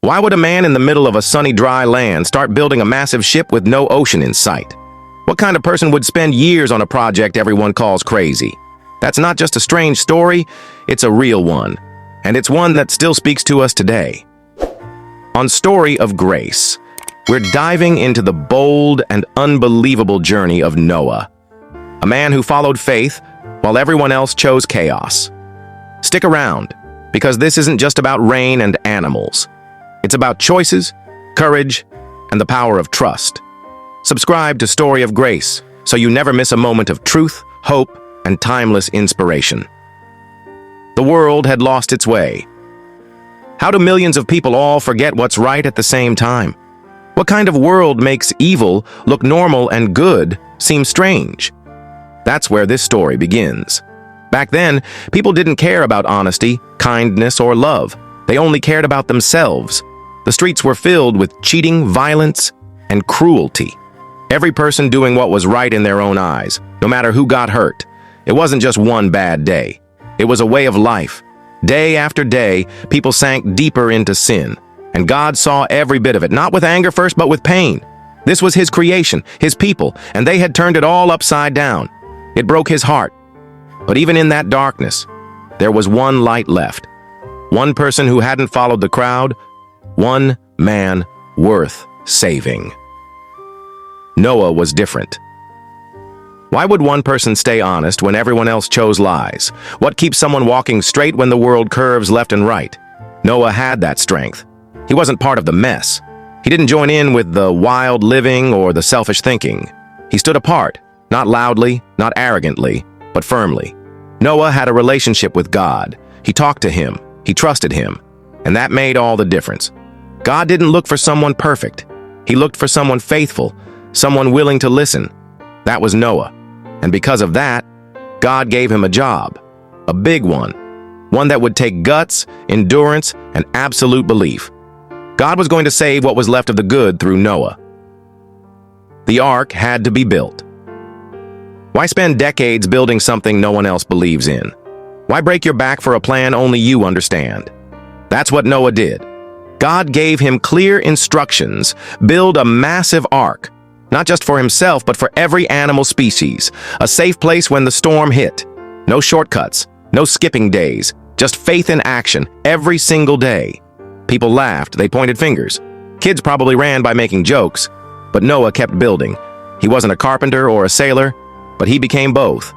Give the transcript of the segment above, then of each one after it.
Why would a man in the middle of a sunny, dry land start building a massive ship with no ocean in sight? What kind of person would spend years on a project everyone calls crazy? That's not just a strange story, it's a real one. And it's one that still speaks to us today. On Story of Grace, we're diving into the bold and unbelievable journey of Noah, a man who followed faith while everyone else chose chaos. Stick around, because this isn't just about rain and animals. It's about choices, courage, and the power of trust. Subscribe to Story of Grace so you never miss a moment of truth, hope, and timeless inspiration. The world had lost its way. How do millions of people all forget what's right at the same time? What kind of world makes evil look normal and good seem strange? That's where this story begins. Back then, people didn't care about honesty, kindness, or love. They only cared about themselves. The streets were filled with cheating, violence, and cruelty. Every person doing what was right in their own eyes, no matter who got hurt. It wasn't just one bad day. It was a way of life. Day after day, people sank deeper into sin. And God saw every bit of it, not with anger first, but with pain. This was His creation, His people, and they had turned it all upside down. It broke His heart. But even in that darkness, there was one light left. One person who hadn't followed the crowd, one man worth saving. Noah was different. Why would one person stay honest when everyone else chose lies? What keeps someone walking straight when the world curves left and right? Noah had that strength. He wasn't part of the mess. He didn't join in with the wild living or the selfish thinking. He stood apart, not loudly, not arrogantly, but firmly. Noah had a relationship with God. He talked to Him. He trusted Him. And that made all the difference. God didn't look for someone perfect. He looked for someone faithful, someone willing to listen. That was Noah. And because of that, God gave him a job, a big one that would take guts, endurance, and absolute belief. God was going to save what was left of the good through Noah. The ark had to be built. Why spend decades building something no one else believes in? Why break your back for a plan only you understand? That's what Noah did. God gave him clear instructions: build a massive ark, not just for himself, but for every animal species. A safe place when the storm hit. No shortcuts, no skipping days, just faith in action every single day. People laughed, they pointed fingers. Kids probably ran by making jokes, but Noah kept building. He wasn't a carpenter or a sailor, but he became both.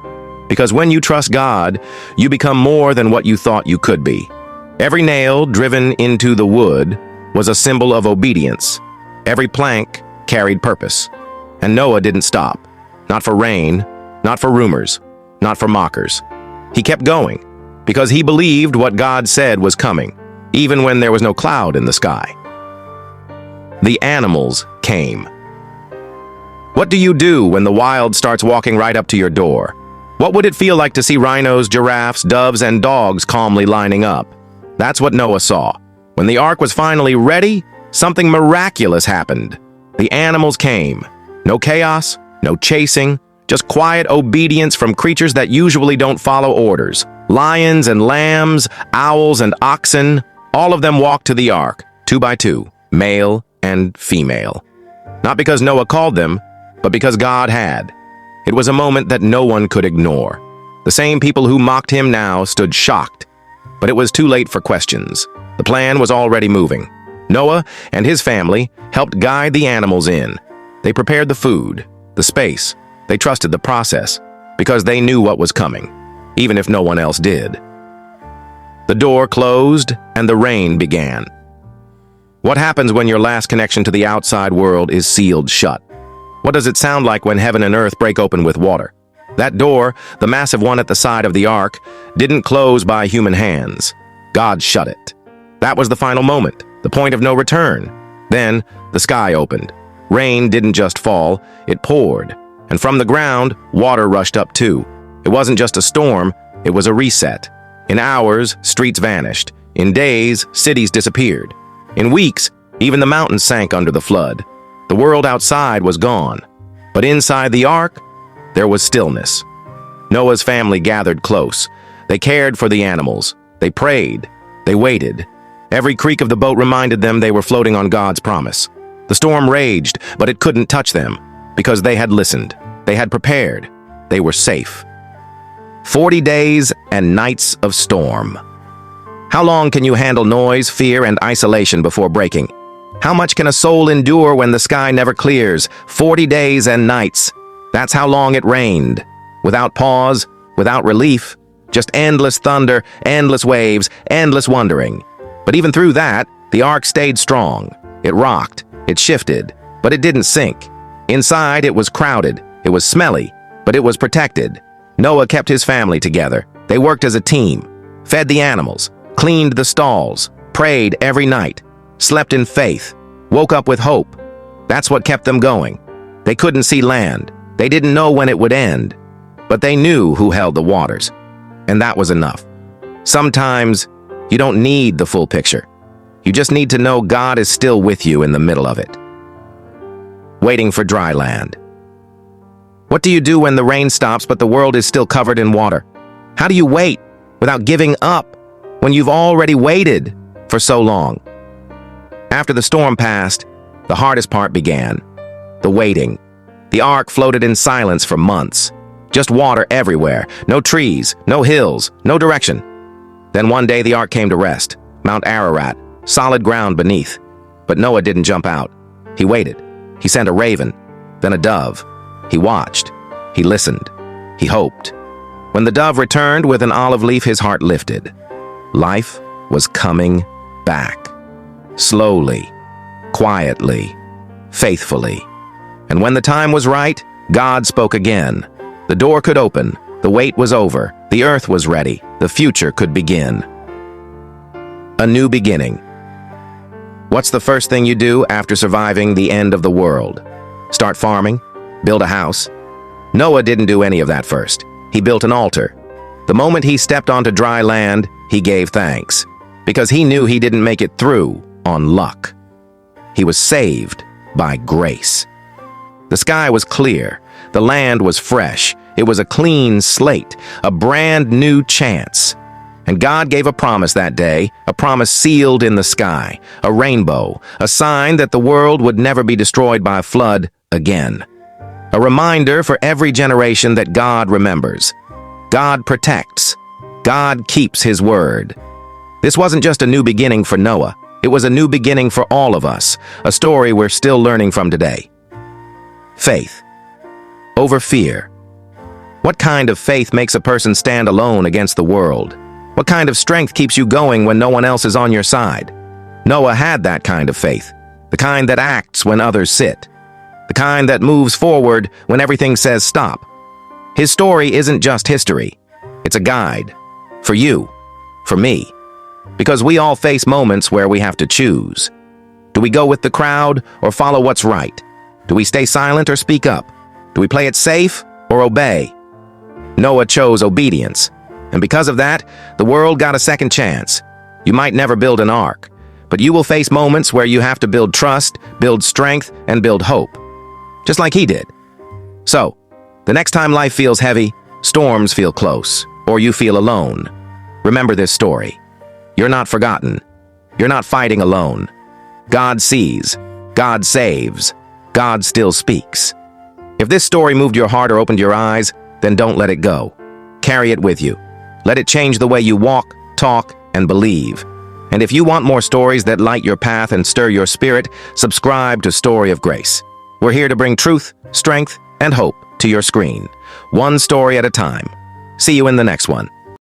Because when you trust God, you become more than what you thought you could be. Every nail driven into the wood was a symbol of obedience. Every plank carried purpose. And Noah didn't stop. Not for rain, not for rumors, not for mockers. He kept going, because he believed what God said was coming, even when there was no cloud in the sky. The animals came. What do you do when the wild starts walking right up to your door? What would it feel like to see rhinos, giraffes, doves, and dogs calmly lining up? That's what Noah saw. When the ark was finally ready, something miraculous happened. The animals came. No chaos, no chasing, just quiet obedience from creatures that usually don't follow orders. Lions and lambs, owls and oxen, all of them walked to the ark, 2 by 2, male and female. Not because Noah called them, but because God had. It was a moment that no one could ignore. The same people who mocked him now stood shocked. But it was too late for questions. The plan was already moving. Noah and his family helped guide the animals in. They prepared the food, the space. They trusted the process, because they knew what was coming, even if no one else did. The door closed and the rain began. What happens when your last connection to the outside world is sealed shut? What does it sound like when heaven and earth break open with water? That door, the massive one at the side of the ark, didn't close by human hands. God shut it. That was the final moment, the point of no return. Then, the sky opened. Rain didn't just fall, it poured. And from the ground, water rushed up too. It wasn't just a storm, it was a reset. In hours, streets vanished. In days, cities disappeared. In weeks, even the mountains sank under the flood. The world outside was gone. But inside the ark, there was stillness. Noah's family gathered close. They cared for the animals. They prayed. They waited. Every creak of the boat reminded them they were floating on God's promise. The storm raged, but it couldn't touch them, because they had listened. They had prepared. They were safe. 40 days and nights of storm. How long can you handle noise, fear, and isolation before breaking? How much can a soul endure when the sky never clears? 40 days and nights. That's how long it rained. Without pause, without relief, just endless thunder, endless waves, endless wondering. But even through that, the ark stayed strong. It rocked, it shifted, but it didn't sink. Inside, it was crowded, it was smelly, but it was protected. Noah kept his family together. They worked as a team, fed the animals, cleaned the stalls, prayed every night, slept in faith, woke up with hope. That's what kept them going. They couldn't see land. They didn't know when it would end. But they knew who held the waters. And that was enough. Sometimes, you don't need the full picture. You just need to know God is still with you in the middle of it. Waiting for dry land. What do you do when the rain stops but the world is still covered in water? How do you wait without giving up when you've already waited for so long? After the storm passed, the hardest part began. The waiting. The ark floated in silence for months. Just water everywhere. No trees, no hills, no direction. Then one day the ark came to rest. Mount Ararat, solid ground beneath. But Noah didn't jump out. He waited. He sent a raven, then a dove. He watched. He listened. He hoped. When the dove returned with an olive leaf, his heart lifted. Life was coming back. Slowly, quietly, faithfully. And when the time was right, God spoke again. The door could open. The wait was over. The earth was ready. The future could begin. A new beginning. What's the first thing you do after surviving the end of the world? Start farming? Build a house? Noah didn't do any of that first. He built an altar. The moment he stepped onto dry land, he gave thanks, because he knew he didn't make it through on luck. He was saved by grace. The sky was clear. The land was fresh. It was a clean slate, a brand new chance. And God gave a promise that day, a promise sealed in the sky, a rainbow, a sign that the world would never be destroyed by a flood again. A reminder for every generation that God remembers. God protects. God keeps his word. This wasn't just a new beginning for Noah. It was a new beginning for all of us, a story we're still learning from today. Faith over fear. What kind of faith makes a person stand alone against the world? What kind of strength keeps you going when no one else is on your side? Noah had that kind of faith, the kind that acts when others sit, the kind that moves forward when everything says stop. His story isn't just history. It's a guide. For you. For me. Because we all face moments where we have to choose. Do we go with the crowd or follow what's right? Do we stay silent or speak up? Do we play it safe or obey? Noah chose obedience. And because of that, the world got a second chance. You might never build an ark, but you will face moments where you have to build trust, build strength, and build hope. Just like he did. So, the next time life feels heavy, storms feel close, or you feel alone, remember this story. You're not forgotten. You're not fighting alone. God sees. God saves. God still speaks. If this story moved your heart or opened your eyes, then don't let it go. Carry it with you. Let it change the way you walk, talk, and believe. And if you want more stories that light your path and stir your spirit, subscribe to Story of Grace. We're here to bring truth, strength, and hope to your screen, one story at a time. See you in the next one.